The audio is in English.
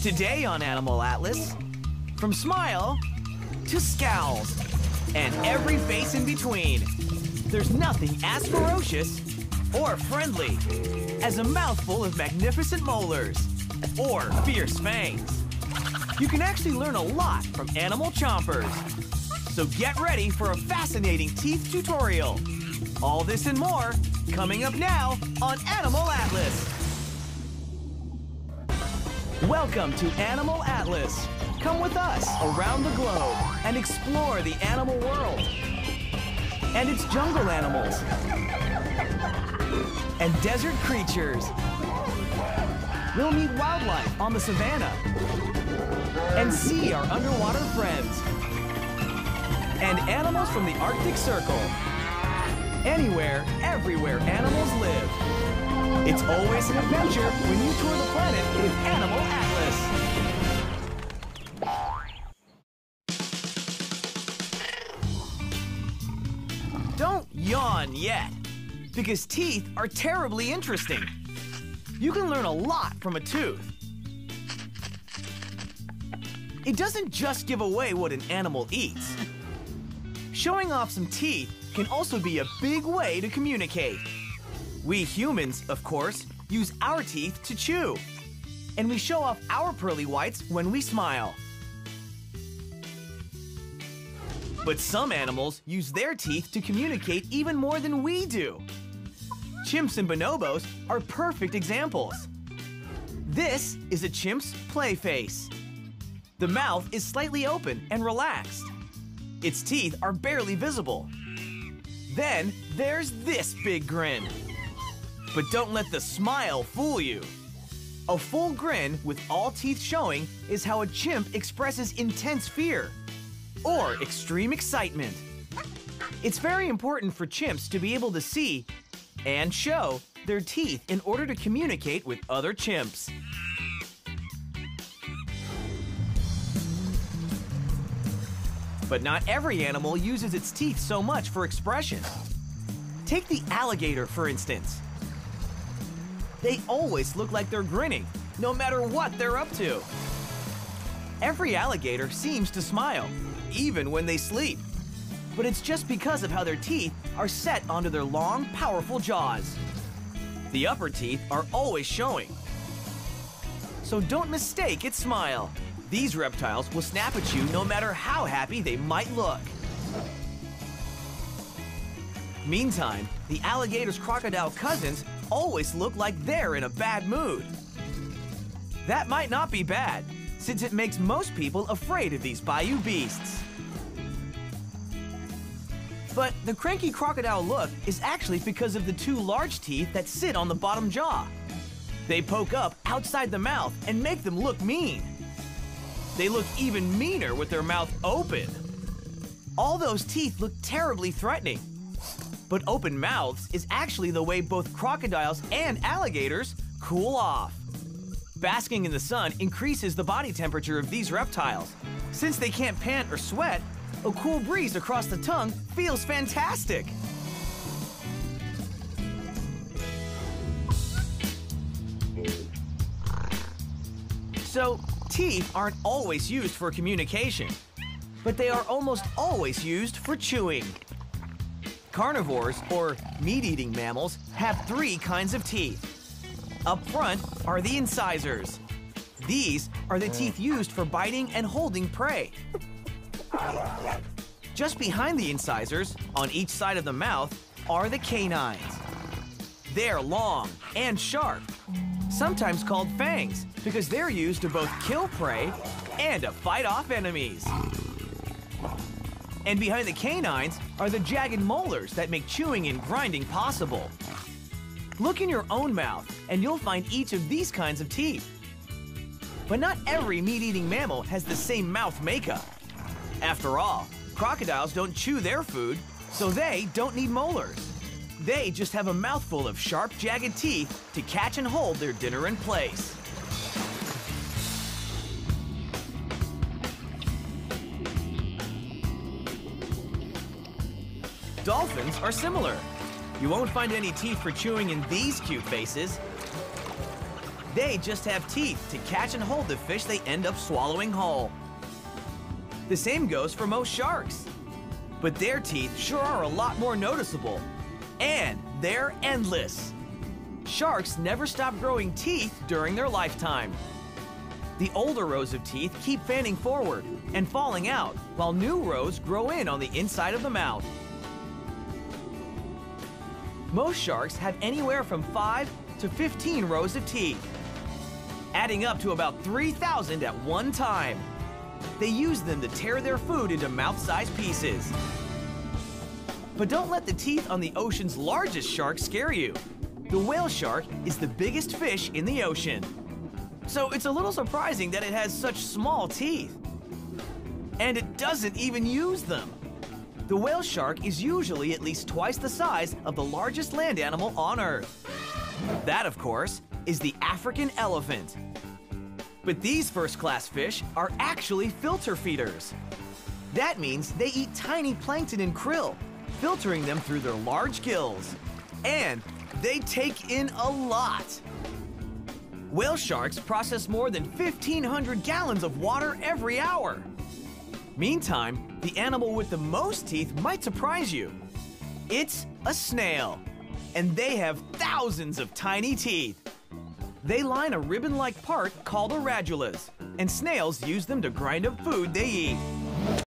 Today on Animal Atlas, from smile to scowls, and every face in between, there's nothing as ferocious or friendly as a mouthful of magnificent molars or fierce fangs. You can actually learn a lot from animal chompers. So get ready for a fascinating teeth tutorial. All this and more coming up now on Animal Atlas. Welcome to Animal Atlas. Come with us around the globe and explore the animal world and its jungle animals and desert creatures. We'll meet wildlife on the savannah and see our underwater friends and animals from the Arctic Circle. Anywhere, everywhere animals live. It's always an adventure when you tour the planet with Animal Atlas. Don't yawn yet, because teeth are terribly interesting. You can learn a lot from a tooth. It doesn't just give away what an animal eats. Showing off some teeth can also be a big way to communicate. We humans, of course, use our teeth to chew. And we show off our pearly whites when we smile. But some animals use their teeth to communicate even more than we do. Chimps and bonobos are perfect examples. This is a chimp's play face. The mouth is slightly open and relaxed. Its teeth are barely visible. Then there's this big grin. But don't let the smile fool you. A full grin with all teeth showing is how a chimp expresses intense fear or extreme excitement. It's very important for chimps to be able to see and show their teeth in order to communicate with other chimps. But not every animal uses its teeth so much for expression. Take the alligator, for instance. They always look like they're grinning, no matter what they're up to. Every alligator seems to smile, even when they sleep. But it's just because of how their teeth are set onto their long, powerful jaws. The upper teeth are always showing. So don't mistake its smile. These reptiles will snap at you no matter how happy they might look. Meantime, the alligator's crocodile cousins always look like they're in a bad mood. That might not be bad, since it makes most people afraid of these bayou beasts. But the cranky crocodile look is actually because of the two large teeth that sit on the bottom jaw. They poke up outside the mouth and make them look mean. They look even meaner with their mouth open. All those teeth look terribly threatening. But open mouths is actually the way both crocodiles and alligators cool off. Basking in the sun increases the body temperature of these reptiles. Since they can't pant or sweat, a cool breeze across the tongue feels fantastic. So, teeth aren't always used for communication, but they are almost always used for chewing. Carnivores, or meat-eating mammals, have three kinds of teeth. Up front are the incisors. These are the teeth used for biting and holding prey. Just behind the incisors, on each side of the mouth, are the canines. They're long and sharp, sometimes called fangs, because they're used to both kill prey and to fight off enemies. And behind the canines are the jagged molars that make chewing and grinding possible. Look in your own mouth, and you'll find each of these kinds of teeth. But not every meat-eating mammal has the same mouth makeup. After all, crocodiles don't chew their food, so they don't need molars. They just have a mouthful of sharp, jagged teeth to catch and hold their dinner in place. Dolphins are similar. You won't find any teeth for chewing in these cute faces. They just have teeth to catch and hold the fish they end up swallowing whole. The same goes for most sharks. But their teeth sure are a lot more noticeable. And they're endless. Sharks never stop growing teeth during their lifetime. The older rows of teeth keep fanning forward and falling out, while new rows grow in on the inside of the mouth. Most sharks have anywhere from 5 to 15 rows of teeth, adding up to about 3,000 at one time. They use them to tear their food into mouth-sized pieces. But don't let the teeth on the ocean's largest shark scare you. The whale shark is the biggest fish in the ocean. So it's a little surprising that it has such small teeth. And it doesn't even use them. The whale shark is usually at least twice the size of the largest land animal on Earth. That, of course, is the African elephant. But these first-class fish are actually filter feeders. That means they eat tiny plankton and krill, filtering them through their large gills. And they take in a lot. Whale sharks process more than 1,500 gallons of water every hour. Meantime, the animal with the most teeth might surprise you. It's a snail, and they have thousands of tiny teeth. They line a ribbon-like part called a radulas, and snails use them to grind up food they eat.